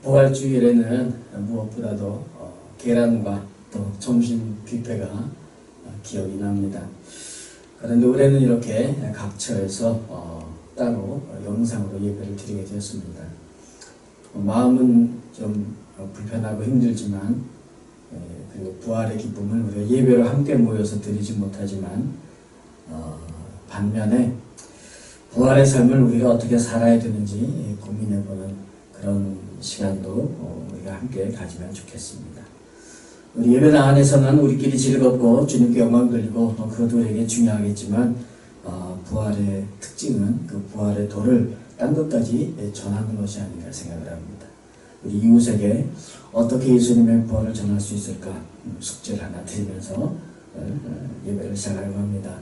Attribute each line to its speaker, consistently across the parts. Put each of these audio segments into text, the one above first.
Speaker 1: 부활주일에는 무엇보다도 계란과 또 점심 뷔페가 기억이 납니다. 그런데 올해는 이렇게 각처에서 따로 영상으로 예배를 드리게 되었습니다. 마음은 좀 불편하고 힘들지만 그리고 부활의 기쁨을 우리가 예배로 함께 모여서 드리지 못하지만 반면에 부활의 삶을 우리가 어떻게 살아야 되는지 고민해보는 그런 시간도 우리가 함께 가지면 좋겠습니다. 우리 예배당 안에서는 우리끼리 즐겁고 주님께 영광 돌리고 그것도 우리에게 중요하겠지만 부활의 특징은 그 부활의 도를 딴 것까지 전하는 것이 아닌가 생각을 합니다. 우리 이웃에게 어떻게 예수님의 부활을 전할 수 있을까 숙제를 하나 드리면서 예배를 시작하려고 합니다.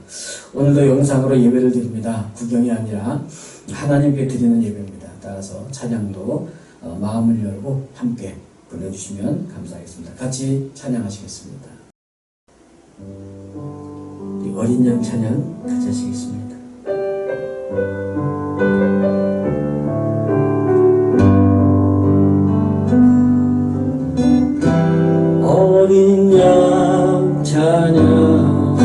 Speaker 1: 오늘도 영상으로 예배를 드립니다. 구경이 아니라 하나님께 드리는 예배입니다. 따라서 찬양도 마음을 열고 함께 불러주시면 감사하겠습니다. 같이 찬양하시겠습니다. 우리 어린 양 찬양 같이 하시겠습니다. 어린 양 찬양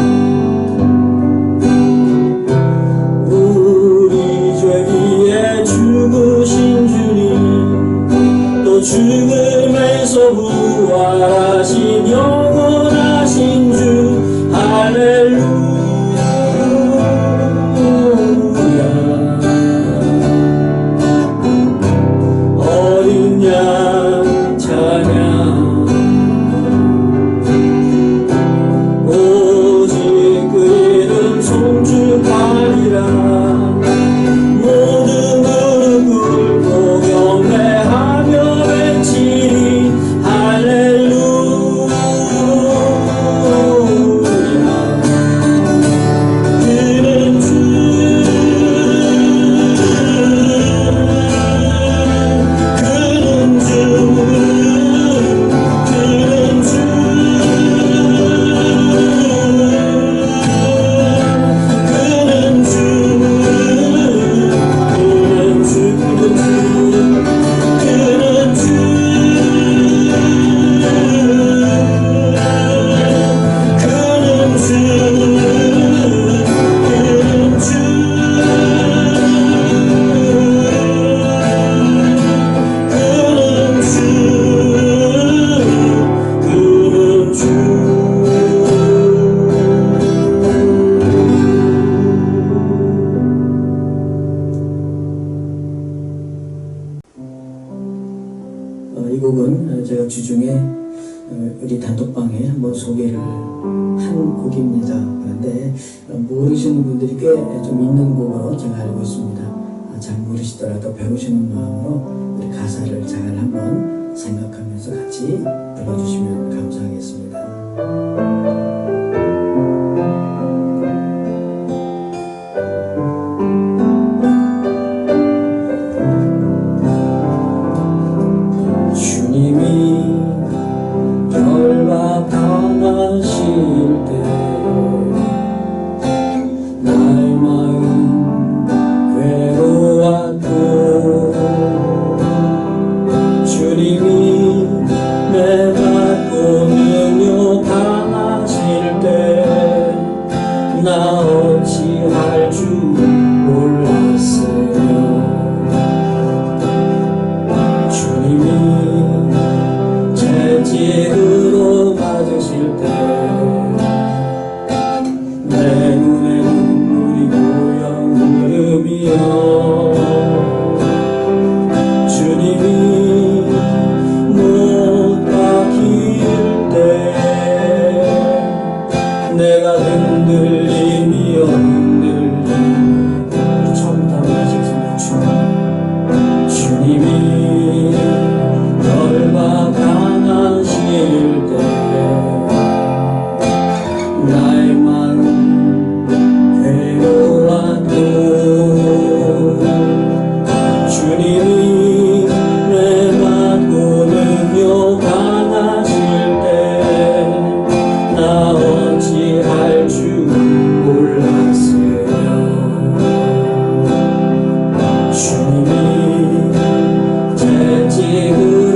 Speaker 1: 우리 죄 위에 죽으신 주님 또 죽음에서 부활하신 영원하신 주 할렐루야 어린 양 찬양 송축하리라 모든 무릎 꿇고 경배하며 외치리 할렐루야 그는 주 그는 주 그는 주 이 곡은 제가 주중에 우리 단톡방에 한번 소개를 한 곡입니다. 그런데 모르시는 분들이 꽤 좀 있는 곡으로 제가 알고 있습니다. 잘 모르시더라도 배우시는 마음으로 우리 가사를 잘 한번 생각하면서 같이 불러주시면 감사하겠습니다. 당하실 때 나의 마음 괴로웠고 주님이 내 받고 능욕 당하실 때 나 어찌할 줄 몰랐으며 주님이 채찍으로 맞으실 때 내 눈에 눈물이 고여 흐르며 주님이 못 박힐 때 내가 흔들리며 흔들리며 처음 담아지겠습니다. 주님이 열받아하실 때 나의 마음 괴로워도 주님이 내 받고 능욕 당하실 때 나 어찌할 줄 몰랐으며 주님이 채찍을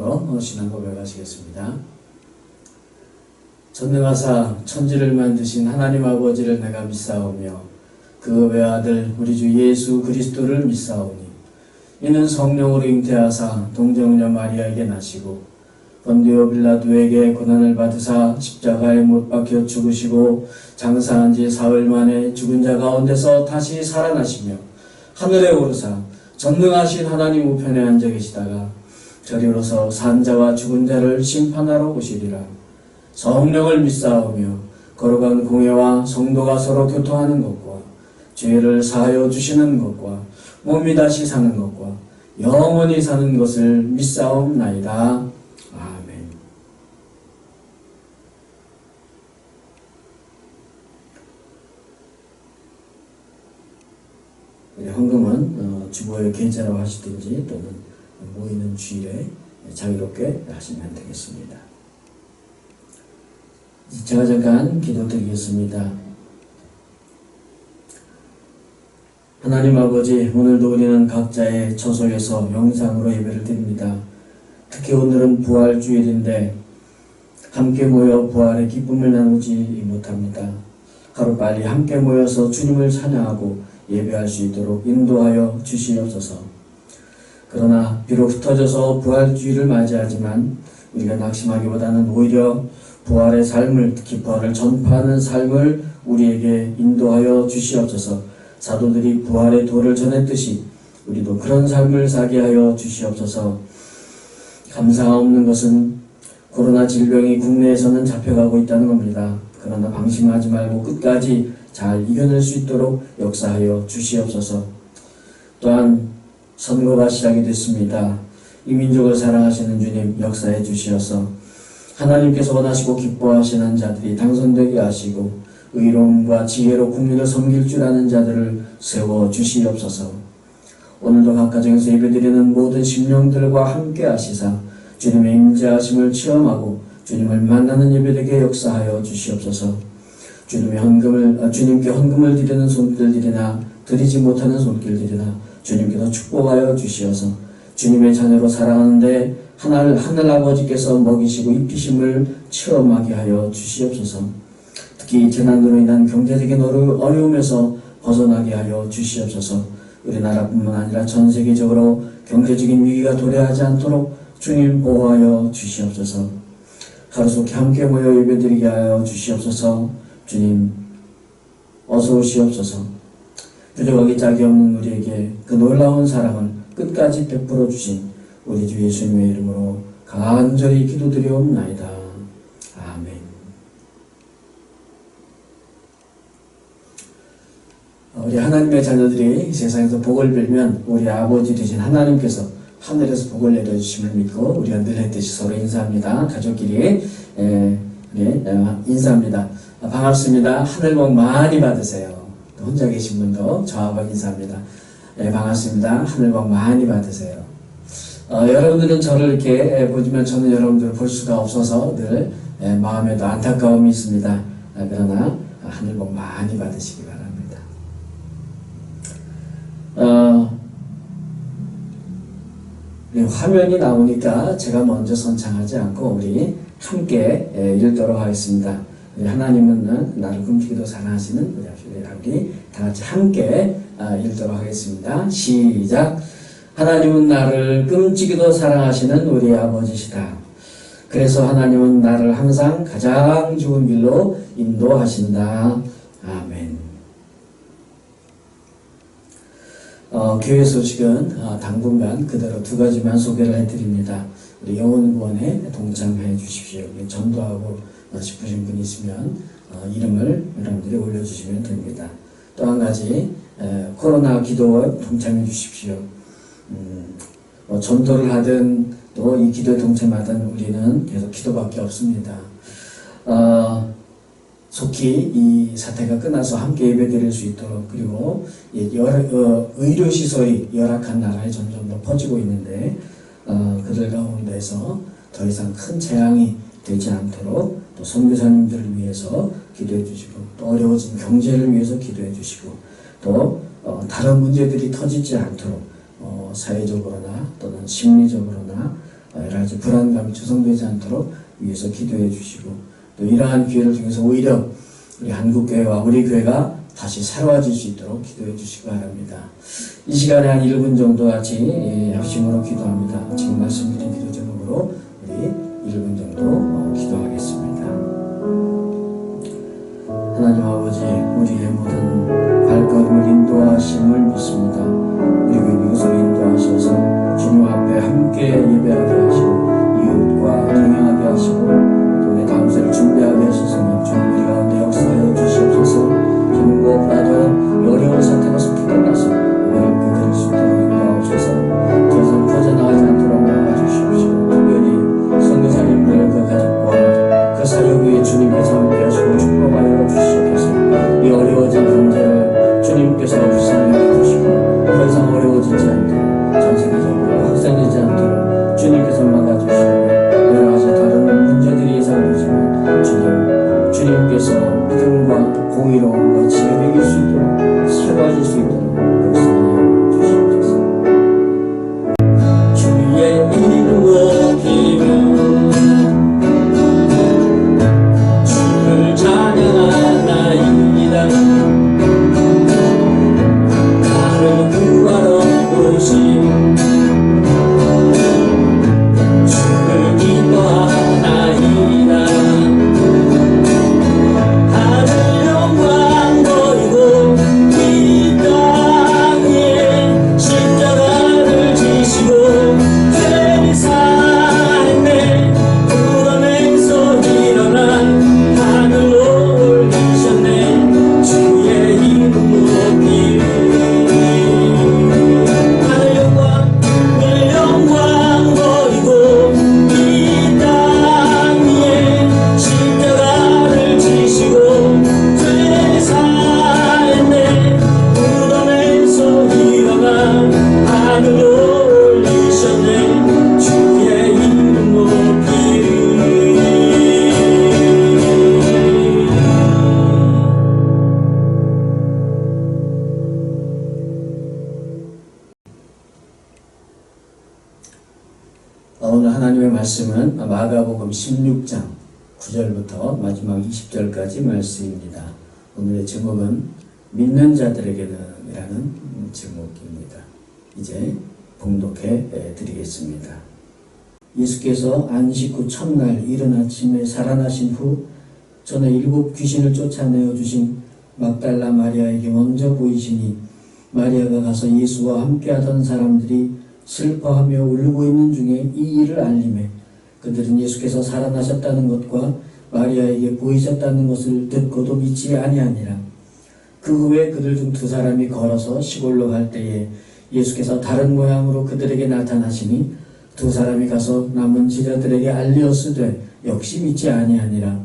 Speaker 1: 기도로 신앙 고백하시겠습니다. 전능하사 천지를 만드신 하나님 아버지를 내가 믿사오며 그 외아들 우리 주 예수 그리스도를 믿사오니 이는 성령으로 잉태하사 동정녀 마리아에게 나시고 본디오 빌라도에게 고난을 받으사 십자가에 못 박혀 죽으시고 장사한 지 사흘 만에 죽은 자 가운데서 다시 살아나시며 하늘에 오르사 전능하신 하나님 우편에 앉아 계시다가 저리로서 산자와 죽은 자를 심판하러 오시리라. 성령을 믿사오며 거룩한 공회와 성도가 서로 교통하는 것과 죄를 사하여 주시는 것과 몸이 다시 사는 것과 영원히 사는 것을 믿사옵나이다. 아멘. 헌금은 주보의 계좌로 하시든지 또는 모이는 주일에 자유롭게 하시면 되겠습니다. 제가 잠깐 기도드리겠습니다. 하나님 아버지, 오늘도 우리는 각자의 처소에서 영상으로 예배를 드립니다. 특히 오늘은 부활주일인데 함께 모여 부활의 기쁨을 나누지 못합니다. 하루빨리 함께 모여서 주님을 찬양하고 예배할 수 있도록 인도하여 주시옵소서. 그러나 비록 흩어져서 부활주일을 맞이하지만 우리가 낙심하기보다는 오히려 부활의 삶을, 특히 부활을 전파하는 삶을 우리에게 인도하여 주시옵소서. 사도들이 부활의 도를 전했듯이 우리도 그런 삶을 살게 하여 주시옵소서. 감사가 없는 것은 코로나 질병이 국내에서는 잡혀가고 있다는 겁니다. 그러나 방심하지 말고 끝까지 잘 이겨낼 수 있도록 역사하여 주시옵소서. 또한 선거가 시작이 됐습니다. 이 민족을 사랑하시는 주님 역사해 주시어서 하나님께서 원하시고 기뻐하시는 자들이 당선되게 하시고 의로움과 지혜로 국민을 섬길 줄 아는 자들을 세워 주시옵소서. 오늘도 각 가정에서 예배드리는 모든 심령들과 함께 하시사 주님의 임재하심을 체험하고 주님을 만나는 예배되게 역사하여 주시옵소서. 주님께 헌금을 드리는 손길들이나 드리지 못하는 손길들이나 주님께서 축복하여 주시어서 주님의 자녀로 살아가는데 하늘 아버지께서 먹이시고 입히심을 체험하게 하여 주시옵소서. 특히 재난으로 인한 경제적인 어려움에서 벗어나게 하여 주시옵소서. 우리나라뿐만 아니라 전 세계적으로 경제적인 위기가 도래하지 않도록 주님 보호하여 주시옵소서. 하루속히 함께 모여 예배드리게 하여 주시옵소서. 주님 어서 오시옵소서. 부족하기 짝이 없는 우리에게 그 놀라운 사랑을 끝까지 베풀어 주신 우리 주 예수님의 이름으로 간절히 기도드리옵나이다. 아멘. 우리 하나님의 자녀들이 세상에서 복을 빌면 우리 아버지 되신 하나님께서 하늘에서 복을 내려주심을 믿고 우리가 늘 했듯이 서로 인사합니다. 가족끼리 인사합니다. 반갑습니다. 하늘 복 많이 받으세요. 혼자 계신 분도 저하고 인사합니다. 반갑습니다. 하늘 복 많이 받으세요. 여러분들은 저를 이렇게 보지만 저는 여러분들을 볼 수가 없어서 늘 마음에도 안타까움이 있습니다. 그러나 하늘 복 많이 받으시기 바랍니다. 화면이 나오니까 제가 먼저 선창하지 않고 우리 함께 읽도록 하겠습니다. 하나님은 나를 꿈치기도 사랑하시는 우리 다 같이 함께 읽도록 하겠습니다. 시작. 하나님은 나를 끔찍이도 사랑하시는 우리 아버지시다. 그래서 하나님은 나를 항상 가장 좋은 길로 인도하신다. 아멘. 교회 소식은 당분간 그대로 두 가지만 소개를 해드립니다. 우리 영혼구원에 동참해 주십시오. 전도하고 싶으신 분이 있으면 이름을 여러분들이 올려주시면 됩니다. 또 한 가지 코로나 기도에 동참해 주십시오. 전도를 하든 또 이 기도에 동참하든 우리는 계속 기도밖에 없습니다. 속히 이 사태가 끝나서 함께 예배드릴 수 있도록, 그리고 의료시설이 열악한 나라에 점점 더 퍼지고 있는데 그들 가운데서 더 이상 큰 재앙이 되지 않도록 또 선교사님들을 위해서 기도해 주시고, 또 어려워진 경제를 위해서 기도해 주시고, 또 다른 문제들이 터지지 않도록 사회적으로나 또는 심리적으로나 여러 가지 불안감이 조성되지 않도록 위해서 기도해 주시고, 또 이러한 기회를 통해서 오히려 우리 한국교회와 우리 교회가 다시 새로워질 수 있도록 기도해 주시기 바랍니다. 이 시간에 한 1분 정도 같이 합심으로 기도합니다. 지금 말씀드린 기도 제목으로 우리 1분 정도 기도하겠습니다. 하나님 아버지, 우리의 모든 발걸음을 인도하심을 믿습니다. 그리고 이곳을 인도하셔서 주님 앞에 함께 예배하게 하시고 이웃과 동행하게 하시고 또 내 다음 세를 준비하게 하셔서 주님 우리 가운데 역사하여 주시옵소서. 주님 무엇보다도 어려운 사태가 속히 끝나서 우리를 그들을 수 있도록 인도하옵소서. 더 이상 퍼져나가지 않도록 막아주시옵시고, 특별히 선교사님들 그 가족과 그 사역 위에 주님께서 함께 하시고 축복하여 주시옵소서. 이 어려워진 경제를 주님께서 불쌍히 여기시고 더 이상 어려워지지 않도록, 전 세계적으로 확산되지 않도록 주님께서 막아주시고, 여러 가지 다른 문제들이 예상되지만 주님께서 믿음과 공의로움과 지혜를 이길 수 있도록 새로워질 수 있도록 역사하여 주시옵소서. 주의 이름으로 기름 주를 찬양하나이다. 나를 구하러 오신 주를 기뻐하나이다. 하늘 영광 보이고 이 땅에 십자가를 지시고 죄를 사했네. 구원에서 일어난 하늘로 올리셨네. 주의 이름 높이 하늘 영광 보이고 이 땅에 십자가를 지시고 죄를 사했네. 무덤에서 일어나 하늘로 올리셨네. 주의 이름 높이리. 오늘 하나님의 말씀은 마가복음 16장 9절부터 마지막 20절까지 말씀입니다. 오늘의 제목은 믿는 자들에게는 이라는 제목입니다. 이제 봉독해 드리겠습니다. 예수께서 안식 후 첫날 이른 아침에 살아나신 후 전에 7 귀신을 쫓아내어 주신 막달라 마리아에게 먼저 보이시니, 마리아가 가서 예수와 함께하던 사람들이 슬퍼하며 울고 있는 중에 이 일을 알림해 그들은 예수께서 살아나셨다는 것과 마리아에게 보이셨다는 것을 듣고도 믿지 아니하니라. 그 후에 그들 중 2 사람이 걸어서 시골로 갈 때에 예수께서 다른 모양으로 그들에게 나타나시니 2 사람이 가서 남은 제자들에게 알리었으되 역시 믿지 아니하니라.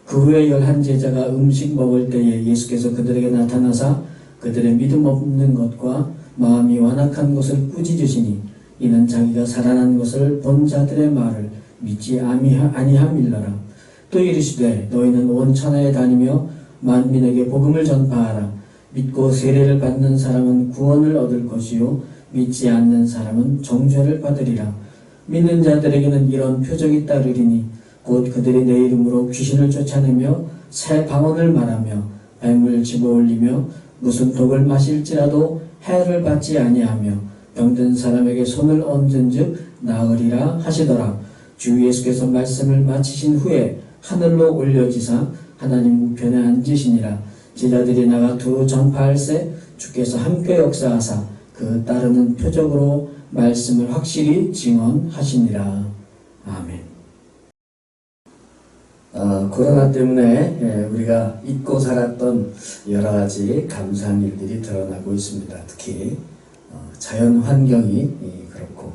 Speaker 1: 그 후에 11 제자가 음식 먹을 때에 예수께서 그들에게 나타나사 그들의 믿음 없는 것과 마음이 완악한 것을 꾸짖으시니, 이는 자기가 살아난 것을 본 자들의 말을 믿지 아니함일러라. 또 이르시되 너희는 온 천하에 다니며 만민에게 복음을 전파하라. 믿고 세례를 받는 사람은 구원을 얻을 것이요 믿지 않는 사람은 정죄를 받으리라. 믿는 자들에게는 이런 표적이 따르리니 곧 그들이 내 이름으로 귀신을 쫓아내며 새 방언을 말하며 뱀을 집어올리며 무슨 독을 마실지라도 해를 받지 아니하며 병든 사람에게 손을 얹은즉 나으리라 하시더라. 주 예수께서 말씀을 마치신 후에 하늘로 올려지사 하나님 우편에 앉으시니라. 제자들이 나가 두루 전파할세 주께서 함께 역사하사 그 따르는 표적으로 말씀을 확실히 증언하시니라. 아멘. 코로나 때문에 우리가 잊고 살았던 여러 가지 감사한 일들이 드러나고 있습니다. 특히 자연 환경이 그렇고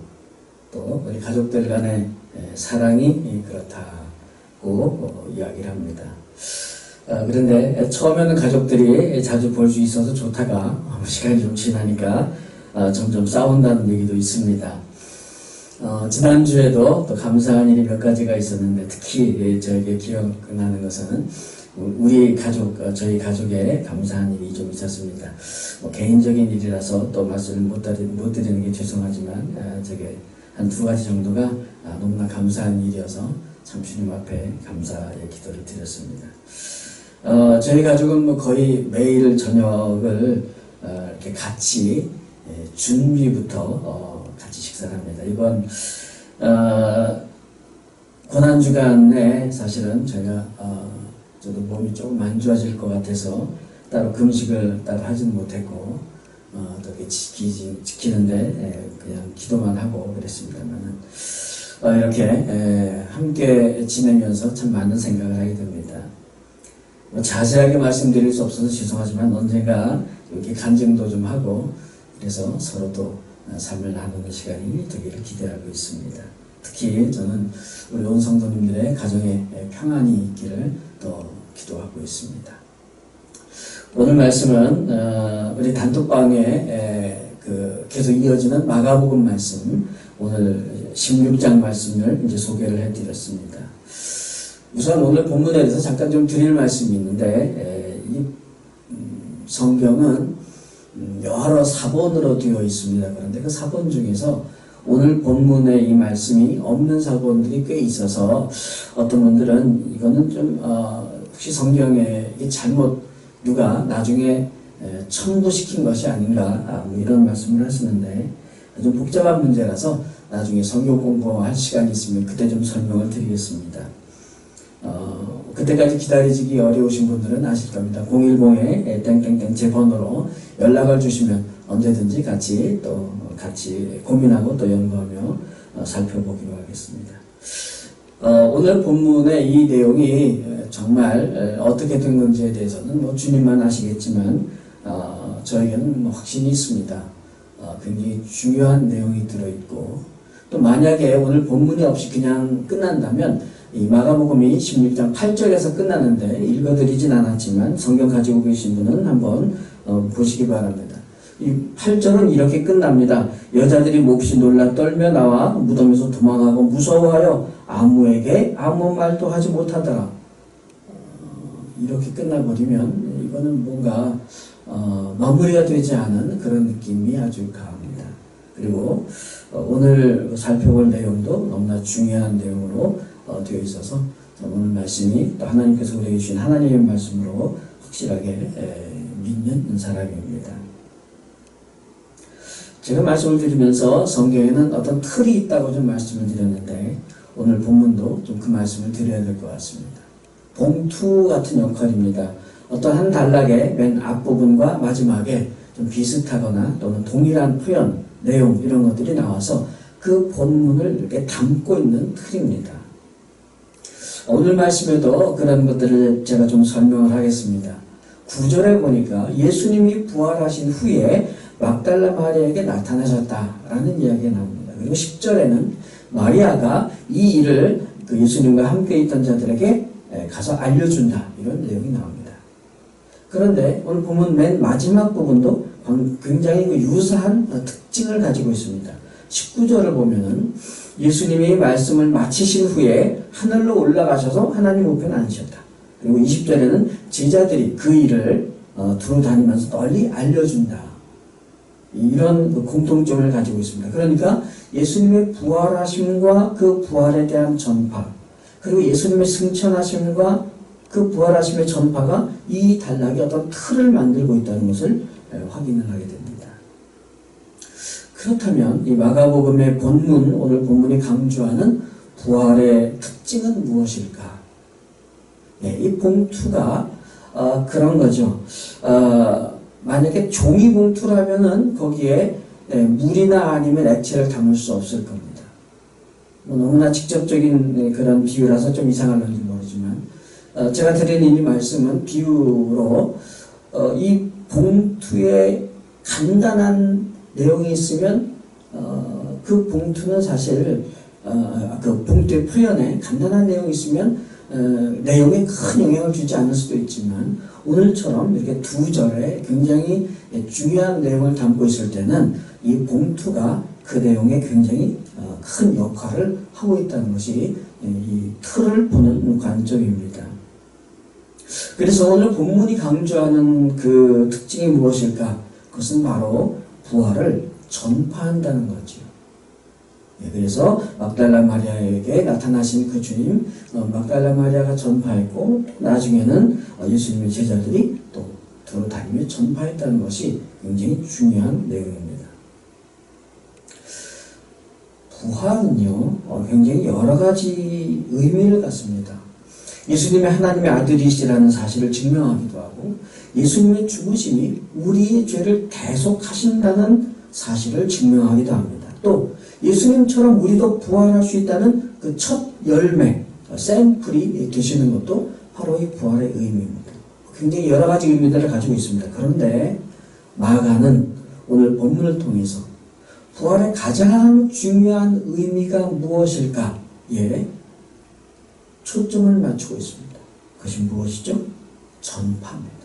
Speaker 1: 또 우리 가족들 간의 사랑이 그렇다고 이야기를 합니다. 그런데 처음에는 가족들이 자주 볼 수 있어서 좋다가 시간이 좀 지나니까 점점 싸운다는 얘기도 있습니다. 지난주에도 또 감사한 일이 몇 가지가 있었는데, 특히 저에게 기억나는 것은 저희 가족에 감사한 일이 좀 있었습니다. 개인적인 일이라서 또 말씀을 못 드리는 게 죄송하지만, 한 두 가지 정도가 너무나 감사한 일이어서 참 주님 앞에 감사의 기도를 드렸습니다. 저희 가족은 뭐 거의 매일 저녁을 이렇게 같이 준비부터 같이 식사를 합니다. 이번 고난주간에 사실은 제가 저도 몸이 조금 안 좋아질 것 같아서 따로 금식을 따로 하지는 못했고 어떻게 지키는데 그냥 기도만 하고 그랬습니다만은 이렇게 함께 지내면서 참 많은 생각을 하게 됩니다. 뭐 자세하게 말씀드릴 수 없어서 죄송하지만 언젠가 이렇게 간증도 좀 하고 그래서 서로도 삶을 나누는 시간이 되기를 기대하고 있습니다. 특히 저는 우리 온 성도님들의 가정에 평안이 있기를 또 기도하고 있습니다. 오늘 말씀은 우리 단톡방에 계속 이어지는 마가복음 말씀, 오늘 16장 말씀을 이제 소개를 해드렸습니다. 우선 오늘 본문에 대해서 잠깐 좀 드릴 말씀이 있는데 이 성경은 여러 사본으로 되어 있습니다. 그런데 그 사본 중에서 오늘 본문에 이 말씀이 없는 사본들이 꽤 있어서 어떤 분들은 이거는 좀 혹시 성경에 잘못 누가 나중에 첨부시킨 것이 아닌가 뭐 이런 말씀을 하시는데 좀 복잡한 문제라서 나중에 성경 공부할 시간이 있으면 그때 좀 설명을 드리겠습니다. 그때까지 기다리시기 어려우신 분들은 아실 겁니다. 010에 땡땡땡 제 번호로 연락을 주시면 언제든지 같이 고민하고 또 연구하며 살펴보기로 하겠습니다. 오늘 본문의 이 내용이 정말 어떻게 된 건지에 대해서는 뭐 주님만 아시겠지만 저에게는 뭐 확신이 있습니다. 굉장히 중요한 내용이 들어있고 또 만약에 오늘 본문이 없이 그냥 끝난다면 이 마가복음이 16장 8절에서 끝나는데 읽어드리진 않았지만 성경 가지고 계신 분은 한번 보시기 바랍니다. 이 8절은 이렇게 끝납니다. 여자들이 몹시 놀라 떨며 나와 무덤에서 도망하고 무서워하여 아무에게 아무 말도 하지 못하더라. 이렇게 끝나버리면 이거는 뭔가 마무리가 되지 않은 그런 느낌이 아주 강합니다. 그리고 오늘 살펴볼 내용도 너무나 중요한 내용으로 되어 있어서 오늘 말씀이 또 하나님께서 우리에게 주신 하나님의 말씀으로 확실하게 믿는 사람입니다. 제가 말씀을 드리면서 성경에는 어떤 틀이 있다고 좀 말씀을 드렸는데 오늘 본문도 좀 그 말씀을 드려야 될 것 같습니다. 봉투 같은 역할입니다. 어떤 한 단락의 맨 앞부분과 마지막에 좀 비슷하거나 또는 동일한 표현, 내용 이런 것들이 나와서 그 본문을 이렇게 담고 있는 틀입니다. 오늘 말씀에도 그런 것들을 제가 좀 설명을 하겠습니다. 9절에 보니까 예수님이 부활하신 후에 막달라 마리아에게 나타나셨다라는 이야기가 나옵니다. 그리고 10절에는 마리아가 이 일을 그 예수님과 함께 있던 자들에게 가서 알려준다 이런 내용이 나옵니다. 그런데 오늘 보면 맨 마지막 부분도 굉장히 유사한 특징을 가지고 있습니다. 19절을 보면은 예수님이 말씀을 마치신 후에 하늘로 올라가셔서 하나님 우편에 앉으셨다. 그리고 20절에는 제자들이 그 일을 두루 다니면서 널리 알려준다. 이런 공통점을 가지고 있습니다. 그러니까 예수님의 부활하심과 그 부활에 대한 전파, 그리고 예수님의 승천하심과 그 부활하심의 전파가 이 단락이 어떤 틀을 만들고 있다는 것을 확인을 하게 됩니다. 그렇다면 이 마가복음의 본문, 오늘 본문이 강조하는 부활의 특징은 무엇일까? 이 봉투가 그런 거죠. 만약에 종이 봉투라면은 거기에 물이나 아니면 액체를 담을 수 없을 겁니다. 뭐 너무나 직접적인 그런 비유라서 좀 이상할런지 모르지만 제가 드리는 이 말씀은 비유로 이 봉투에 간단한 내용이 있으면 그 봉투는 사실 그 봉투의 표현에 간단한 내용이 있으면 내용에 큰 영향을 주지 않을 수도 있지만 오늘처럼 이렇게 두 절에 굉장히 중요한 내용을 담고 있을 때는 이 봉투가 그 내용에 굉장히 큰 역할을 하고 있다는 것이 이 틀을 보는 관점입니다. 그래서 오늘 본문이 강조하는 그 특징이 무엇일까? 그것은 바로 부활을 전파한다는 거죠. 그래서 막달라 마리아에게 나타나신 그 주님, 막달라 마리아가 전파했고 나중에는 예수님의 제자들이 또 돌아다니며 전파했다는 것이 굉장히 중요한 내용입니다. 부활은요, 굉장히 여러 가지 의미를 갖습니다. 예수님이 하나님의 아들이시라는 사실을 증명하기도 하고, 예수님의 죽으심이 우리의 죄를 대속하신다는 사실을 증명하기도 합니다. 또 예수님처럼 우리도 부활할 수 있다는 그 첫 열매, 샘플이 되시는 것도 바로 이 부활의 의미입니다. 굉장히 여러 가지 의미들을 가지고 있습니다. 그런데 마가는 오늘 본문을 통해서 부활의 가장 중요한 의미가 무엇일까에 초점을 맞추고 있습니다. 그것이 무엇이죠? 전파입니다.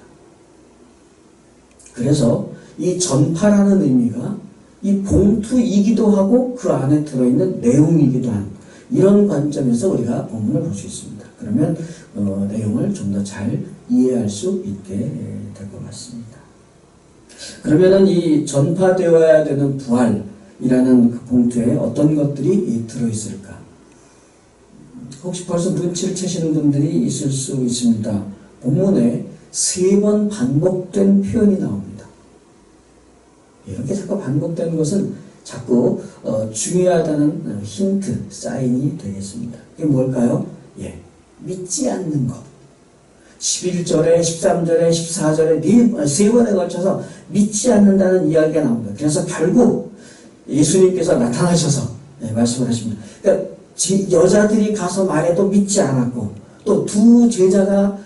Speaker 1: 그래서 이 전파라는 의미가 이 봉투이기도 하고 그 안에 들어있는 내용이기도 한 이런 관점에서 우리가 본문을 볼 수 있습니다. 그러면 내용을 좀 더 잘 이해할 수 있게 될 것 같습니다. 그러면은 이 전파되어야 되는 부활이라는 그 봉투에 어떤 것들이 들어있을까? 혹시 벌써 눈치를 채시는 분들이 있을 수 있습니다. 본문에 3번 반복된 표현이 나옵니다. 이렇게 자꾸 반복되는 것은 자꾸 중요하다는 힌트, 사인이 되겠습니다. 이게 뭘까요? 믿지 않는 것. 11절에, 13절에, 14절에 세 번에 걸쳐서 믿지 않는다는 이야기가 나옵니다. 그래서 결국 예수님께서 나타나셔서 말씀을 하십니다. 그러니까 여자들이 가서 말해도 믿지 않았고, 또 두 제자가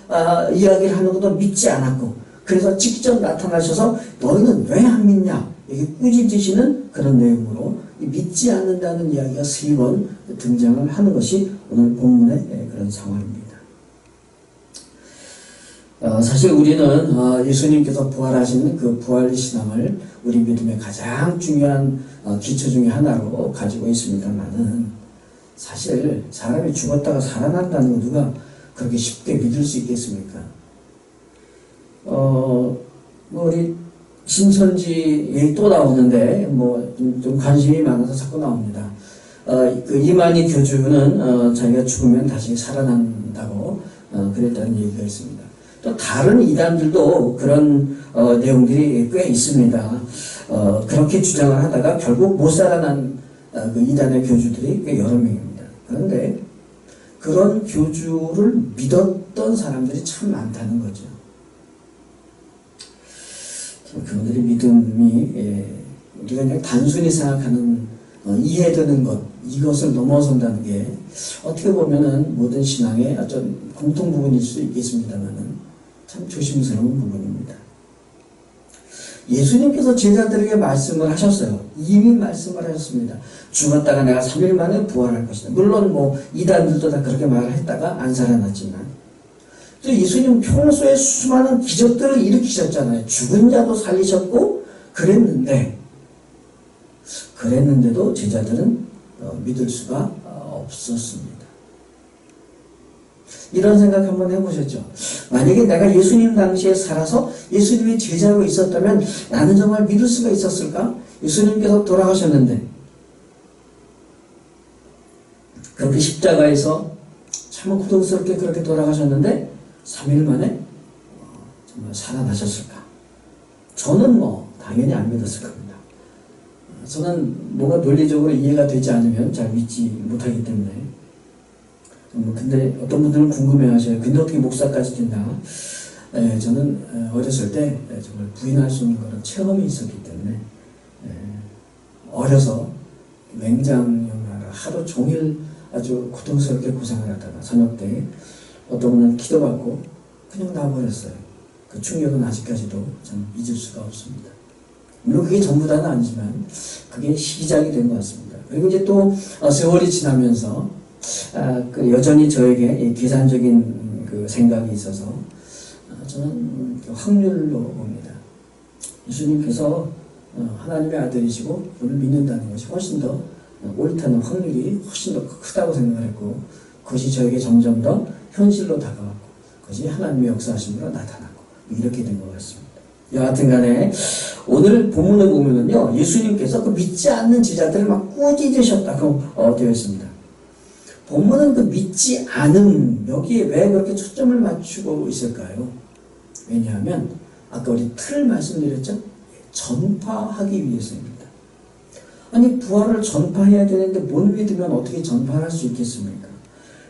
Speaker 1: 이야기를 하는 것도 믿지 않았고, 그래서 직접 나타나셔서 너희는 왜 안 믿냐? 이게 꾸짖으시는 그런 내용으로 믿지 않는다는 이야기가 3번 등장을 하는 것이 오늘 본문의 그런 상황입니다. 사실 우리는 예수님께서 부활하신 그 부활신앙을 우리 믿음의 가장 중요한 기초 중에 하나로 가지고 있습니다만은, 사실 사람이 죽었다가 살아난다는 거 누가 그렇게 쉽게 믿을 수 있겠습니까? 우리 신천지 얘기 또 나오는데 좀 관심이 많아서 자꾸 나옵니다. 그 이만희 교주는 자기가 죽으면 다시 살아난다고 그랬다는 얘기가 있습니다. 또 다른 이단들도 그런 내용들이 꽤 있습니다. 그렇게 주장을 하다가 결국 못 살아난 그 이단의 교주들이 꽤 여러 명입니다. 그런데 그런 교주를 믿었던 사람들이 참 많다는 거죠. 그분들의 믿음이 우리가 그냥 단순히 생각하는 이해되는 것, 이것을 넘어선다는 게 어떻게 보면은 모든 신앙의 어떤 공통 부분일 수 있겠습니다만은 참 조심스러운 부분입니다. 예수님께서 제자들에게 말씀을 하셨어요. 이미 말씀을 하셨습니다. 죽었다가 내가 3일 만에 부활할 것이다. 물론 이단들도 다 그렇게 말을 했다가 안 살아났지만, 또 예수님 평소에 수많은 기적들을 일으키셨잖아요. 죽은 자도 살리셨고 그랬는데도 제자들은 믿을 수가 없었습니다. 이런 생각 한번 해보셨죠? 만약에 내가 예수님 당시에 살아서 예수님의 제자로 있었다면 나는 정말 믿을 수가 있었을까? 예수님께서 돌아가셨는데 그렇게 십자가에서 참 고통스럽게 그렇게 돌아가셨는데 3일 만에 정말 살아나셨을까? 저는 당연히 안 믿었을 겁니다. 저는 뭐가 논리적으로 이해가 되지 않으면 잘 믿지 못하기 때문에. 근데 어떤 분들은 궁금해 하셔요. 근데 어떻게 목사까지 된다? 저는 어렸을 때 정말 부인할 수 없는 그런 체험이 있었기 때문에 어려서 맹장염하러 하루 종일 아주 고통스럽게 고생을 하다가 저녁 때 어떤 분은 기도받고 그냥 나와버렸어요. 그 충격은 아직까지도 참 잊을 수가 없습니다. 물론 그게 전부 다는 아니지만 그게 시작이 된 것 같습니다. 그리고 이제 또 세월이 지나면서 여전히 저에게 계산적인 그 생각이 있어서 저는 확률로 봅니다. 예수님께서 하나님의 아들이시고 그를 믿는다는 것이 훨씬 더 옳다는 확률이 훨씬 더 크다고 생각을 했고, 그것이 저에게 점점 더 현실로 다가왔고, 그것이 하나님의 역사하심으로 나타났고, 이렇게 된 것 같습니다. 여하튼 간에 오늘 본문을 보면은요, 예수님께서 그 믿지 않는 제자들을 막 꾸짖으셨다고 되어 있습니다. 본문은 그 믿지 않음, 여기에 왜 그렇게 초점을 맞추고 있을까요? 왜냐하면 아까 우리 틀을 말씀드렸죠? 전파하기 위해서입니다. 아니, 부활을 전파해야 되는데 못 믿으면 어떻게 전파할 수 있겠습니까?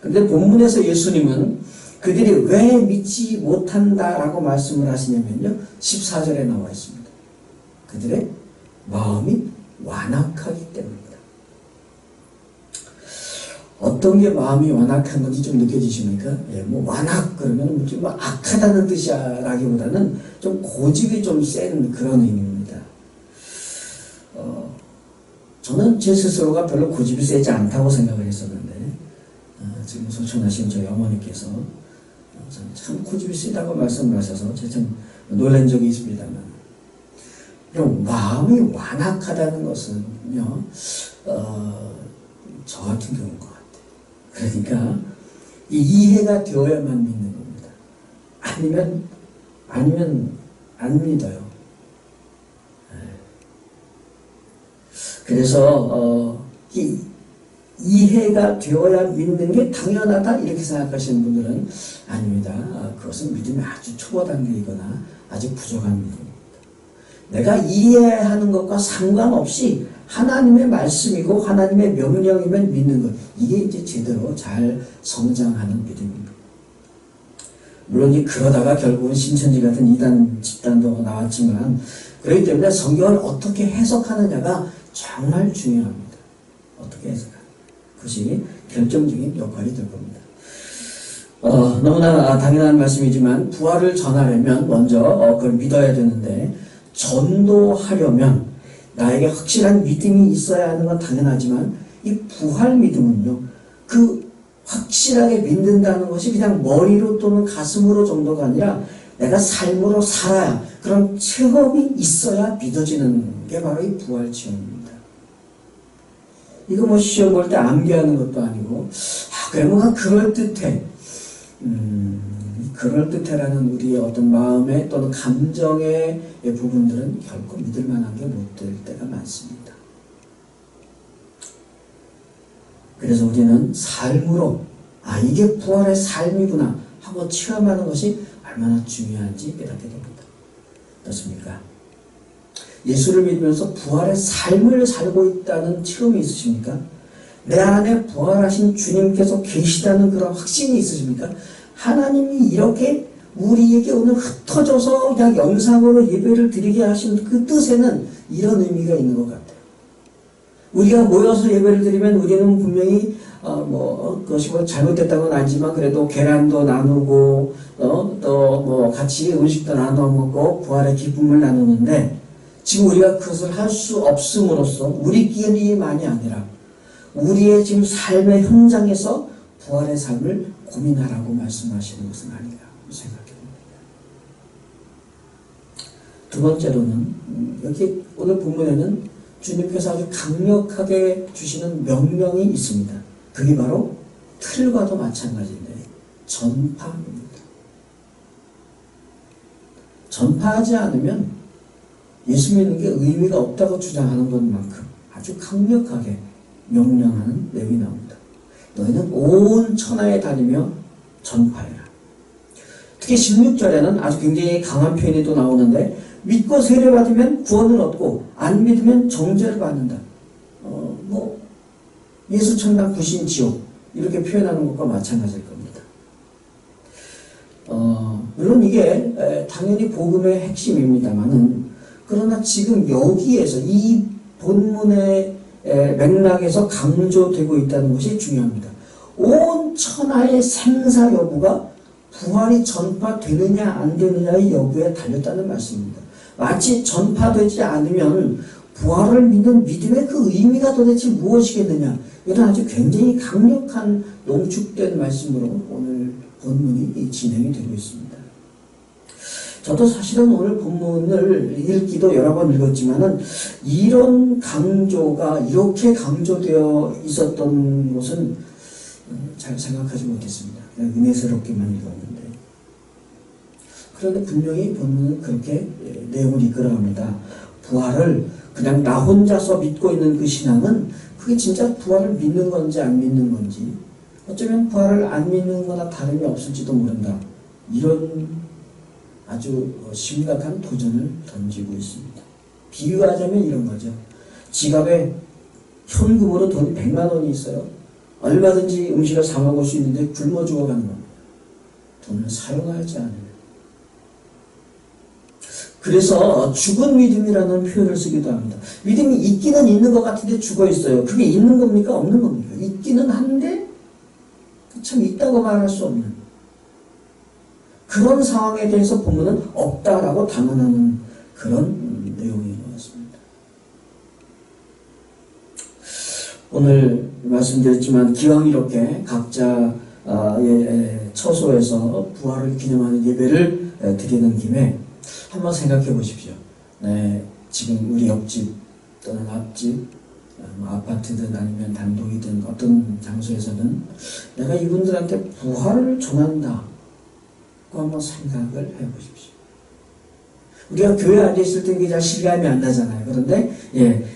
Speaker 1: 근데 본문에서 예수님은 그들이 왜 믿지 못한다라고 말씀을 하시냐면요, 14절에 나와 있습니다. 그들의 마음이 완악하기 때문입니다. 어떤 게 마음이 완악한 건지 좀 느껴지십니까? 예, 뭐 완악 그러면 좀 악하다는 뜻이라기보다는 좀 고집이 좀 센 그런 의미입니다. 저는 제 스스로가 별로 고집이 세지 않다고 생각을 했었는데, 지금 소천하신 저희 어머니께서 참 고집이 세다고 말씀을 하셔서 제가 참 놀란 적이 있습니다만, 그럼 마음이 완악하다는 것은요, 저 같은 경우인 것 같아요. 그러니까 이해가 되어야만 믿는 겁니다. 아니면 안 믿어요. 그래서 이해가 되어야 믿는 게 당연하다 이렇게 생각하시는 분들은 아닙니다. 그것은 믿음의 아주 초보 단계이거나 아직 부족한 믿음입니다. 내가 이해하는 것과 상관없이 하나님의 말씀이고 하나님의 명령이면 믿는 것, 이게 이제 제대로 잘 성장하는 믿음입니다. 물론 그러다가 결국은 신천지 같은 이단 집단도 나왔지만, 그렇기 때문에 성경을 어떻게 해석하느냐가 정말 중요합니다. 어떻게 해석하느냐, 그것이 결정적인 역할이 될 겁니다. 너무나 당연한 말씀이지만 부활을 전하려면 먼저 그걸 믿어야 되는데, 전도하려면 나에게 확실한 믿음이 있어야 하는 건 당연하지만, 이 부활 믿음은요, 그 확실하게 믿는다는 것이 그냥 머리로 또는 가슴으로 정도가 아니라 내가 삶으로 살아야, 그런 체험이 있어야 믿어지는 게 바로 이 부활 체험입니다. 이거 뭐 시험 볼 때 암기하는 것도 아니고, 그래 뭔가 그럴듯해. 그럴듯해라는 우리의 어떤 마음의 또는 감정의 부분들은 결코 믿을 만한 게 못 될 때가 많습니다. 그래서 우리는 삶으로, 이게 부활의 삶이구나 하고 체험하는 것이 얼마나 중요한지 깨닫게 됩니다. 어떻습니까? 예수를 믿으면서 부활의 삶을 살고 있다는 체험이 있으십니까? 내 안에 부활하신 주님께서 계시다는 그런 확신이 있으십니까? 하나님이 이렇게 우리에게 오늘 흩어져서 그냥 영상으로 예배를 드리게 하신 그 뜻에는 이런 의미가 있는 것 같아요. 우리가 모여서 예배를 드리면 우리는 분명히 그것이 뭐 잘못됐다고는 아니지만 그래도 계란도 나누고 또 같이 음식도 나눠 먹고 부활의 기쁨을 나누는데, 지금 우리가 그것을 할 수 없음으로써 우리끼리만이 아니라 우리의 지금 삶의 현장에서 부활의 삶을 고민하라고 말씀하시는 것은 아닌가 생각해 봅니다. 두 번째로는 여기 오늘 본문에는 주님께서 아주 강력하게 주시는 명령이 있습니다. 그게 바로 틀과도 마찬가지인데 전파입니다. 전파하지 않으면 예수 믿는 게 의미가 없다고 주장하는 것만큼 아주 강력하게 명령하는 내용이 나옵니다. 너희는 온 천하에 다니며 전파해라. 특히 16절에는 아주 굉장히 강한 표현이 또 나오는데, 믿고 세례받으면 구원을 얻고 안 믿으면 정죄를 받는다. 예수 천당 구신 지옥 이렇게 표현하는 것과 마찬가지일 겁니다. 물론 이게 당연히 복음의 핵심입니다만은, 그러나 지금 여기에서 이 본문의 맥락에서 강조되고 있다는 것이 중요합니다. 온 천하의 생사 여부가 부활이 전파되느냐 안 되느냐의 여부에 달렸다는 말씀입니다. 마치 전파되지 않으면 부활을 믿는 믿음의 그 의미가 도대체 무엇이겠느냐, 이런 아주 굉장히 강력한 농축된 말씀으로 오늘 본문이 진행이 되고 있습니다. 저도 사실은 오늘 본문을 읽기도 여러 번 읽었지만은 이런 강조가 이렇게 강조되어 있었던 것은 잘 생각하지 못했습니다. 그냥 은혜스럽게만 읽었는데, 그런데 분명히 본문은 그렇게 내용을 이끌어갑니다. 부활을 그냥 나 혼자서 믿고 있는 그 신앙은 그게 진짜 부활을 믿는 건지 안 믿는 건지, 어쩌면 부활을 안 믿는 거나 다름이 없을지도 모른다. 이런 아주 심각한 도전을 던지고 있습니다. 비유하자면 이런 거죠. 지갑에 현금으로 돈 100만 원이 있어요. 얼마든지 음식을 사 먹을 수 있는데 굶어 죽어가는 겁니다. 돈을 사용하지 않으면. 그래서 죽은 믿음이라는 표현을 쓰기도 합니다. 믿음이 있기는 있는 것 같은데 죽어 있어요. 그게 있는 겁니까? 없는 겁니까? 있기는 한데 참 있다고 말할 수 없는 그런 상황에 대해서 본문은 없다라고 단언하는 그런 내용인 것 같습니다. 오늘 말씀드렸지만 기왕 이렇게 각자의 처소에서 부활을 기념하는 예배를 드리는 김에 한번 생각해 보십시오. 네, 지금 우리 옆집 또는 앞집, 아파트든 아니면 단독이든 어떤 장소에서는 내가 이분들한테 부활을 전한다. 그 한번 생각을 해 보십시오. 우리가 교회에 앉아있을 때 그게 잘 실감이 안 나잖아요. 그런데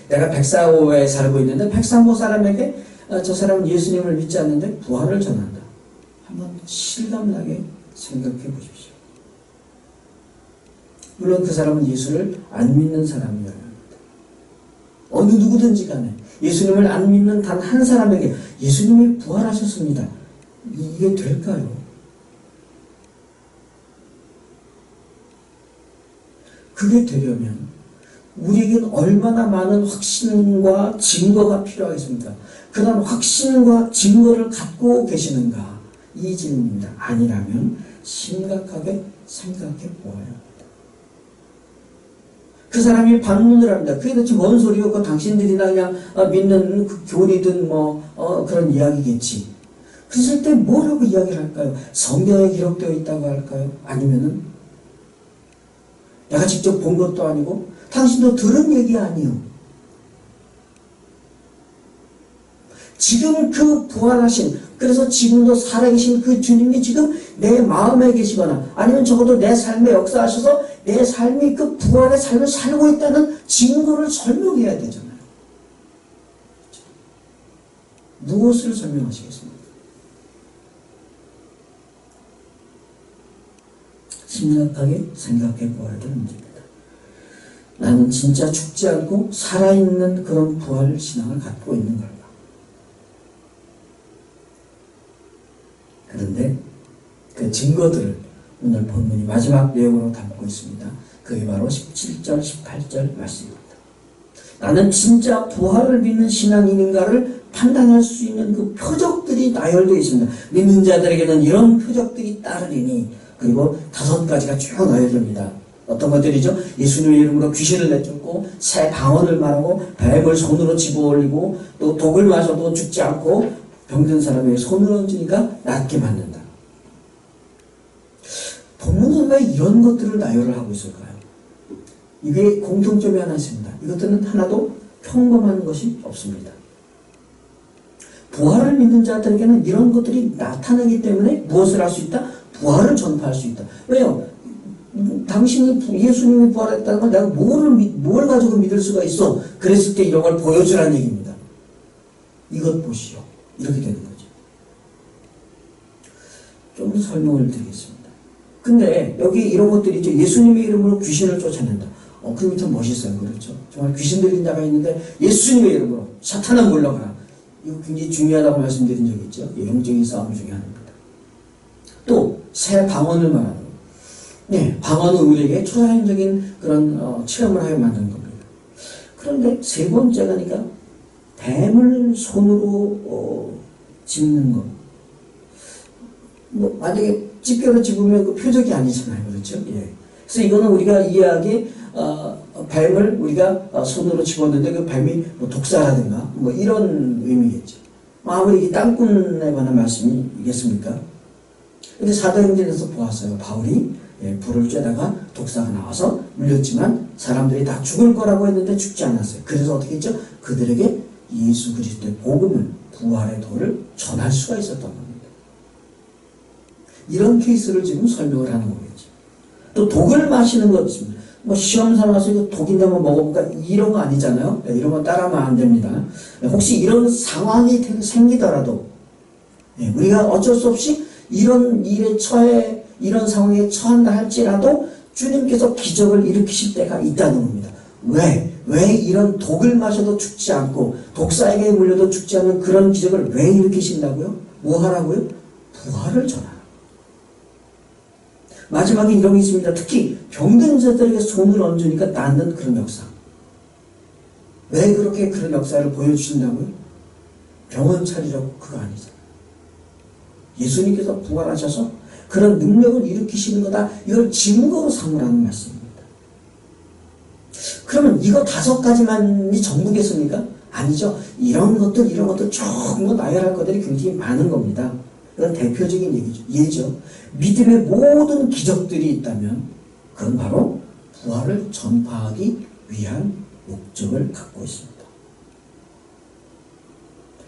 Speaker 1: 내가 백사호에 살고 있는데 백사호 사람에게 저 사람은 예수님을 믿지 않는데 부활을 전한다. 한번 실감나게 생각해 보십시오. 물론 그 사람은 예수를 안 믿는 사람이어야 합니다. 어느 누구든지 간에 예수님을 안 믿는 단 한 사람에게 예수님이 부활하셨습니다. 이게 될까요? 그게 되려면 우리에겐 얼마나 많은 확신과 증거가 필요하겠습니까? 그런 확신과 증거를 갖고 계시는가? 이 질문입니다. 아니라면 심각하게 생각해 보아야 합니다. 그 사람이 반문을 합니다. 그게 도대체 뭔 소리요? 그 당신들이나 그냥 믿는 그 교리든 그런 이야기겠지. 그랬을 때 뭐라고 이야기를 할까요? 성경에 기록되어 있다고 할까요? 아니면은 내가 직접 본 것도 아니고 당신도 들은 얘기 아니요. 지금 그 부활하신, 그래서 지금도 살아계신 그 주님이 지금 내 마음에 계시거나 아니면 적어도 내 삶에 역사하셔서 내 삶이 그 부활의 삶을 살고 있다는 증거를 설명해야 되잖아요. 그렇죠? 무엇을 설명하시겠습니까? 심각하게 생각해 보아야 될 문제입니다. 나는 진짜 죽지 않고 살아있는 그런 부활 신앙을 갖고 있는 걸까? 그런데 그 증거들을 오늘 본문이 마지막 내용으로 담고 있습니다. 그게 바로 17절, 18절 말씀입니다. 나는 진짜 부활을 믿는 신앙인인가를 판단할 수 있는 그 표적들이 나열되어 있습니다. 믿는 자들에게는 이런 표적들이 따르리니, 그리고 5가지가 쭉 나열됩니다. 어떤 것들이죠? 예수님의 이름으로 귀신을 내쫓고 새 방언을 말하고 뱀을 손으로 집어올리고 또 독을 마셔도 죽지 않고 병든 사람에게 손을 얹으니까 낫게 만든다. 본문은 왜 이런 것들을 나열을 하고 있을까요? 이게 공통점이 하나 있습니다. 이것들은 하나도 평범한 것이 없습니다. 부활을 믿는 자들에게는 이런 것들이 나타나기 때문에 무엇을 할 수 있다? 부활을 전파할 수 있다. 왜요? 당신이 예수님이 부활했다는 건 내가 뭘 가지고 믿을 수가 있어? 그랬을 때 이런 걸 보여주라는 얘기입니다. 이것 보시오. 이렇게 되는 거죠. 좀 더 설명을 드리겠습니다. 근데 여기 이런 것들이 있죠. 예수님의 이름으로 귀신을 쫓아낸다. 그럼 참 멋있어요. 그렇죠? 정말 귀신 들린 자가 있는데 예수님의 이름으로 사탄아 물러가라. 이거 굉장히 중요하다고 말씀드린 적이 있죠. 영적인 싸움 중에 하나입니다. 또 새 방언을 말하는 것. 네, 방언은 우리에게 초자연적인 그런 체험을 하게 만드는 겁니다. 그런데 세 번째가니까 뱀을 손으로 짚는 것. 만약에 집게로 집으면 그 표적이 아니잖아요. 그렇죠? 예. 그래서 이거는 우리가 이해하기 뱀을 우리가 손으로 집었는데 그 뱀이 독사라든가 이런 의미겠죠. 아무리 이게 땅꾼에 관한 말씀이겠습니까? 근데 사도행전에서 보았어요. 바울이 불을 쬐다가 독사가 나와서 물렸지만 사람들이 다 죽을 거라고 했는데 죽지 않았어요. 그래서 어떻게 했죠? 그들에게 예수 그리스도의 복음을, 부활의 도를 전할 수가 있었던 겁니다. 이런 케이스를 지금 설명을 하는 거겠죠. 또 독을 마시는 것 있습니다. 뭐 시험 삼아서 이거 독인데 뭐 먹어볼까 이런 거 아니잖아요. 이런 거 따라하면 안 됩니다. 혹시 이런 상황이 생기더라도 우리가 어쩔 수 없이 이런 일에 처해 이런 상황에 처한다 할지라도 주님께서 기적을 일으키실 때가 있다는 겁니다. 왜 이런 독을 마셔도 죽지 않고 독사에게 물려도 죽지 않는 그런 기적을 왜 일으키신다고요? 뭐 하라고요? 부활을 전하라. 마지막에 이런 게 있습니다. 특히 병든 자들에게 손을 얹으니까 낫는 그런 역사. 왜 그렇게 그런 역사를 보여주신다고요? 병원 차리라고 그거 아니잖아요. 예수님께서 부활하셔서 그런 능력을 일으키시는 거다. 이걸 증거로 삼으라는 말씀입니다. 그러면 이거 5가지만이 전부겠습니까? 아니죠. 이런 것들 조금 나열할 것들이 굉장히 많은 겁니다. 그건 대표적인 예죠. 믿음의 모든 기적들이 있다면 그건 바로 부활을 전파하기 위한 목적을 갖고 있습니다.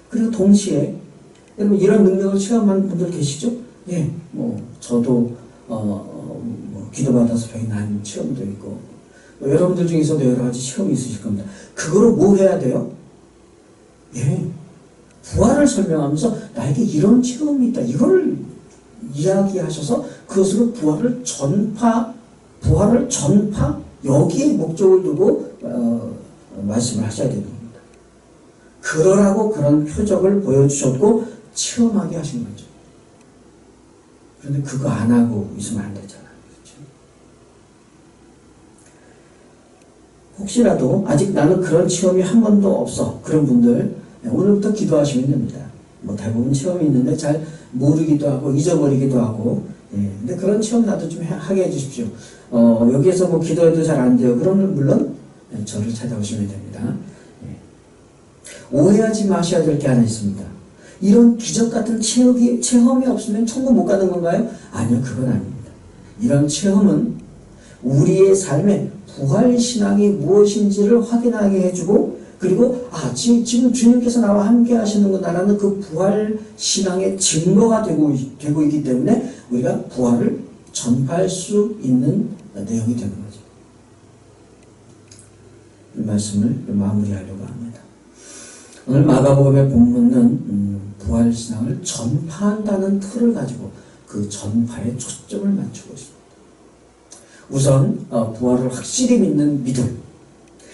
Speaker 1: 그리고 동시에 여러분 이런 능력을 체험한 분들 계시죠? 저도 기도받아서 병이 난 체험도 있고 여러분들 중에서도 여러 가지 체험이 있으실 겁니다. 그거로 뭐 해야 돼요? 부활을 설명하면서 나에게 이런 체험이 있다. 이걸 이야기하셔서 그것으로 부활을 전파 여기에 목적을 두고 말씀을 하셔야 되는 겁니다. 그러라고 그런 표적을 보여주셨고 체험하게 하신 거죠. 그런데 그거 안 하고 있으면 안 되잖아요. 그렇죠? 혹시라도 아직 나는 그런 체험이 한 번도 없어. 그런 분들 오늘부터 기도하시면 됩니다. 대부분 체험이 있는데 잘 모르기도 하고 잊어버리기도 하고 근데 그런 체험 나도 좀 하게 해주십시오. 여기에서 기도해도 잘 안 돼요. 그러면 물론 저를 찾아오시면 됩니다. 오해하지 마셔야 될 게 하나 있습니다. 이런 기적 같은 체험이 없으면 천국 못 가는 건가요? 아니요, 그건 아닙니다. 이런 체험은 우리의 삶의 부활신앙이 무엇인지를 확인하게 해주고 그리고 지금 주님께서 나와 함께 하시는구나라는 그 부활신앙의 증거가 되고 있기 때문에 우리가 부활을 전파할 수 있는 내용이 되는 거죠. 이 말씀을 마무리하려고 합니다. 오늘 마가복음의 본문은 부활신앙을 전파한다는 틀을 가지고 그 전파에 초점을 맞추고 있습니다. 우선 부활을 확실히 믿는 믿음,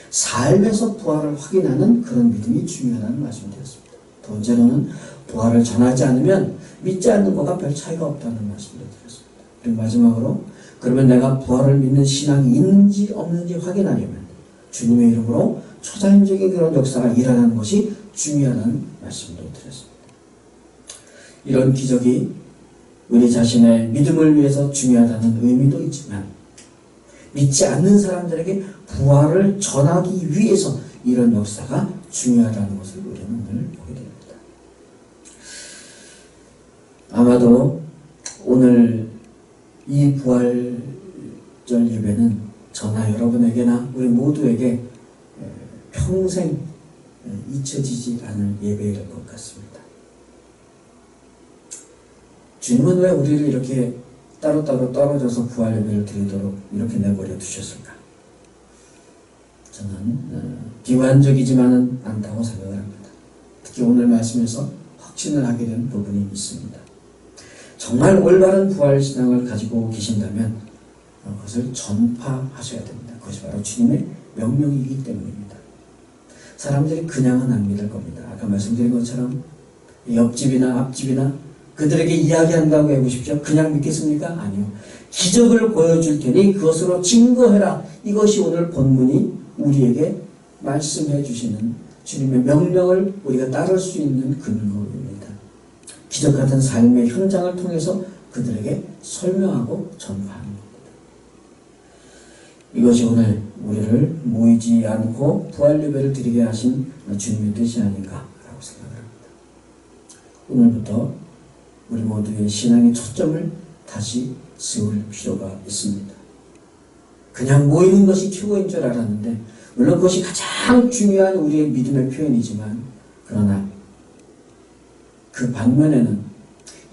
Speaker 1: 삶에서 부활을 확인하는 그런 믿음이 중요하다는 말씀이 되었습니다. 두 번째로는 부활을 전하지 않으면 믿지 않는 것과 별 차이가 없다는 말씀을 드렸습니다. 그리고 마지막으로 그러면 내가 부활을 믿는 신앙이 있는지 없는지 확인하려면 주님의 이름으로 초자연적인 그런 역사가 일어나는 것이 중요하다는 말씀도 드렸습니다. 이런 기적이 우리 자신의 믿음을 위해서 중요하다는 의미도 있지만 믿지 않는 사람들에게 부활을 전하기 위해서 이런 역사가 중요하다는 것을 우리는 늘 보게 됩니다. 아마도 오늘 이 부활절 예배는 저나 여러분에게나 우리 모두에게 평생 잊혀지지 않을 예배일 것 같습니다. 주님은 왜 우리를 이렇게 따로따로 떨어져서 부활 예배를 드리도록 이렇게 내버려 두셨을까? 저는 비관적이지만은 않다고 생각을 합니다. 특히 오늘 말씀에서 확신을 하게 된 부분이 있습니다. 정말 올바른 부활신앙을 가지고 계신다면 그것을 전파하셔야 됩니다. 그것이 바로 주님의 명령이기 때문입니다. 사람들이 그냥은 안 믿을 겁니다. 아까 말씀드린 것처럼 옆집이나 앞집이나 그들에게 이야기한다고 해보십시오. 그냥 믿겠습니까? 아니요. 기적을 보여줄 테니 그것으로 증거해라. 이것이 오늘 본문이 우리에게 말씀해 주시는 주님의 명령을 우리가 따를 수 있는 근거입니다. 기적 같은 삶의 현장을 통해서 그들에게 설명하고 전파하는 겁니다. 이것이 오늘 우리를 모이지 않고 부활 예배를 드리게 하신 주님의 뜻이 아닌가라고 생각합니다. 오늘부터 우리 모두의 신앙의 초점을 다시 세울 필요가 있습니다. 그냥 모이는 것이 최고인 줄 알았는데 물론 그것이 가장 중요한 우리의 믿음의 표현이지만 그러나 그 반면에는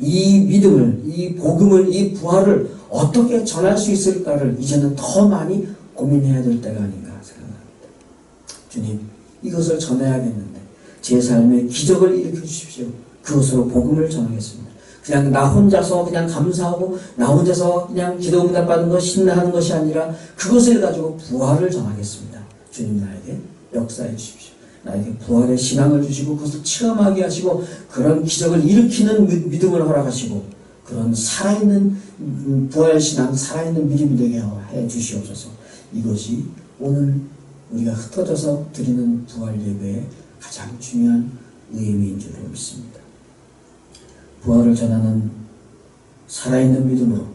Speaker 1: 이 믿음을, 이 복음을, 이 부활을 어떻게 전할 수 있을까를 이제는 더 많이 고민해야 될 때가 아닌가 생각합니다. 주님, 이것을 전해야겠는데 제 삶에 기적을 일으켜 주십시오. 그것으로 복음을 전하겠습니다. 그냥 나 혼자서 그냥 감사하고 나 혼자서 그냥 기도 응답 받는 것 신나하는 것이 아니라 그것을 가지고 부활을 전하겠습니다. 주님, 나에게 역사해 주십시오. 나에게 부활의 신앙을 주시고 그것을 체험하게 하시고 그런 기적을 일으키는 믿음을 허락하시고 그런 살아있는 부활 신앙, 살아있는 믿음이 되게 해 주시옵소서. 이것이 오늘 우리가 흩어져서 드리는 부활 예배의 가장 중요한 의미인 줄로 믿습니다. 부활을 전하는 살아있는 믿음으로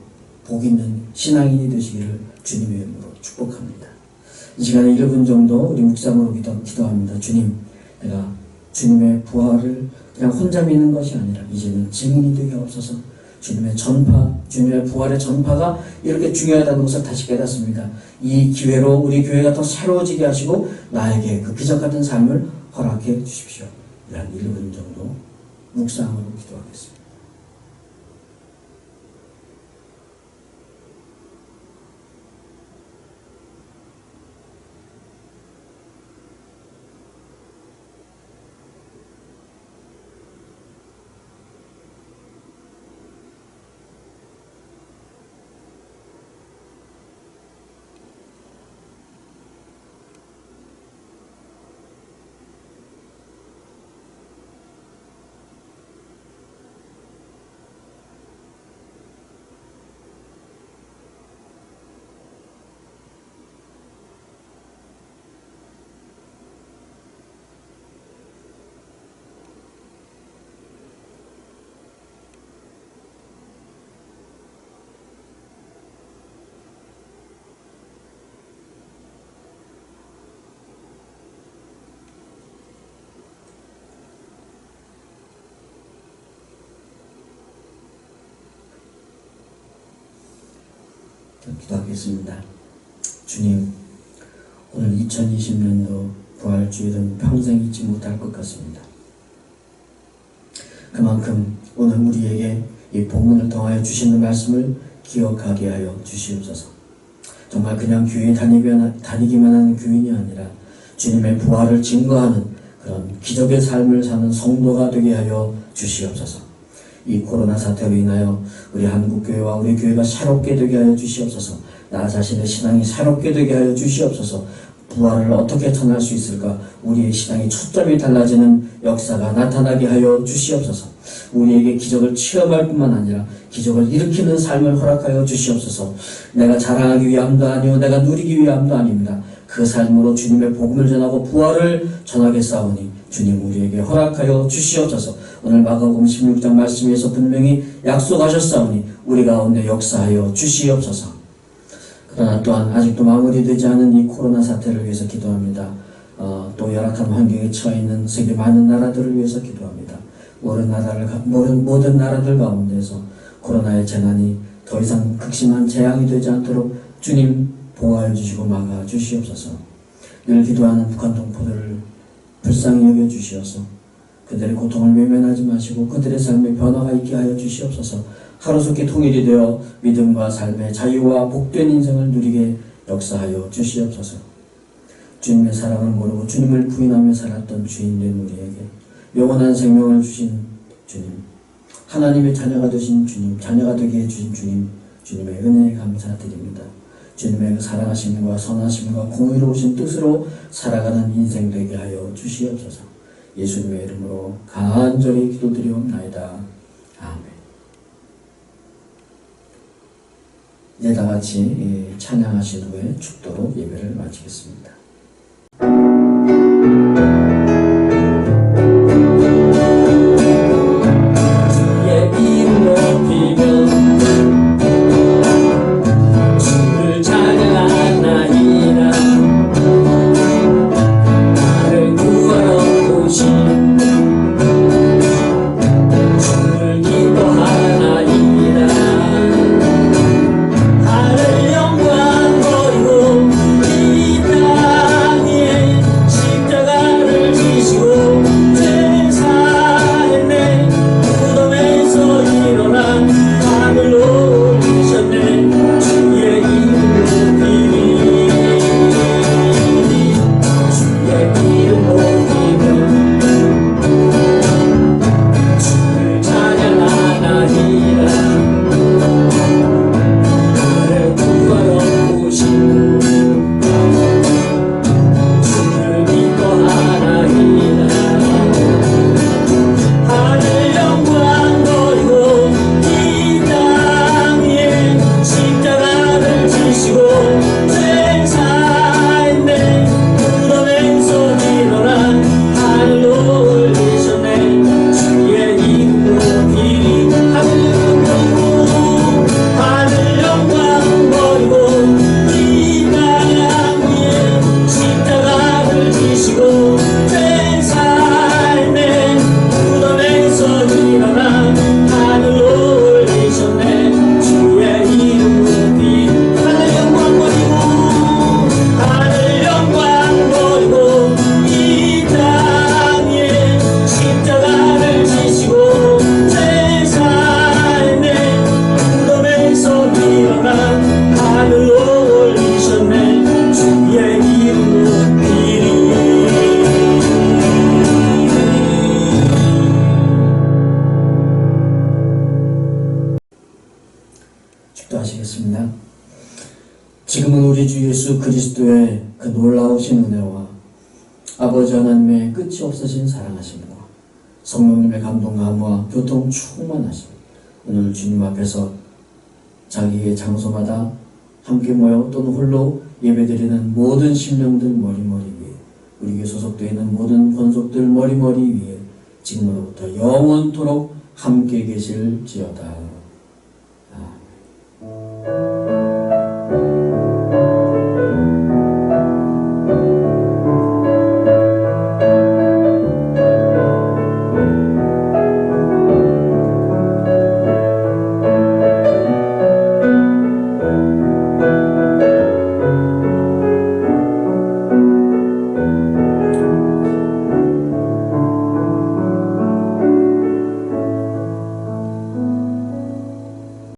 Speaker 1: 복 있는 신앙인이 되시기를 주님의 이름으로 축복합니다. 이 시간에 1분 정도 우리 묵상으로 기도합니다. 주님, 내가 주님의 부활을 그냥 혼자 믿는 것이 아니라 이제는 증인이 되게 없어서 주님의 전파, 주님의 부활의 전파가 이렇게 중요하다는 것을 다시 깨닫습니다. 이 기회로 우리 교회가 더 새로워지게 하시고 나에게 그 기적 같은 삶을 허락해 주십시오. 약 1분 정도 묵상으로 기도하겠습니다. 기도하겠습니다. 주님, 오늘 2020년도 부활주일은 평생 잊지 못할 것 같습니다. 그만큼 오늘 우리에게 이 본문을 통하여 주시는 말씀을 기억하게 하여 주시옵소서. 정말 그냥 교회 다니기만 하는 교인이 아니라 주님의 부활을 증거하는 그런 기적의 삶을 사는 성도가 되게 하여 주시옵소서. 이 코로나 사태로 인하여 우리 한국교회와 우리 교회가 새롭게 되게 하여 주시옵소서. 나 자신의 신앙이 새롭게 되게 하여 주시옵소서. 부활을 어떻게 전할 수 있을까? 우리의 신앙이 초점이 달라지는 역사가 나타나게 하여 주시옵소서. 우리에게 기적을 체험할 뿐만 아니라 기적을 일으키는 삶을 허락하여 주시옵소서. 내가 자랑하기 위함도 아니요 내가 누리기 위함도 아닙니다. 그 삶으로 주님의 복음을 전하고 부활을 전하겠사오니 주님 우리에게 허락하여 주시옵소서. 오늘 마가복음 16장 말씀에서 분명히 약속하셨사오니 우리 가운데 역사하여 주시옵소서. 그러나 또한 아직도 마무리되지 않은 이 코로나 사태를 위해서 기도합니다. 또 열악한 환경에 처해 있는 세계 많은 나라들을 위해서 기도합니다. 모든 나라들 가운데서 코로나의 재난이 더 이상 극심한 재앙이 되지 않도록 주님 보호하여 주시고 막아 주시옵소서. 늘 기도하는 북한 동포들을 불쌍히 여겨 주시옵소서. 그들의 고통을 외면하지 마시고 그들의 삶에 변화가 있게 하여 주시옵소서. 하루속히 통일이 되어 믿음과 삶의 자유와 복된 인생을 누리게 역사하여 주시옵소서. 주님의 사랑을 모르고 주님을 부인하며 살았던 주인된 우리에게 영원한 생명을 주신 주님, 하나님의 자녀가 되신 주님, 자녀가 되게 해주신 주님, 주님의 은혜에 감사드립니다. 주님의 그 사랑하심과 선하심과 공의로우신 뜻으로 살아가는 인생 되게 하여 주시옵소서. 예수님의 이름으로 간절히 기도드리옵나이다. 아멘. 이제 다 같이 찬양하신 후에 축도로 예배를 마치겠습니다.
Speaker 2: 하늘 영광 보이고 이 땅
Speaker 1: 기도하시겠습니다. 지금은 우리 주 예수 그리스도의 그 놀라우신 은혜와 아버지 하나님의 끝이 없으신 사랑하심과 성령님의 감동감화 교통 충만하심, 오늘 주님 앞에서 자기의 장소마다 함께 모여 또는 홀로 예배드리는 모든 심령들 머리머리 위에, 우리 교회 소속되어 있는 모든 권속들 머리머리 위에 지금으로부터 영원토록 함께 계실지어다.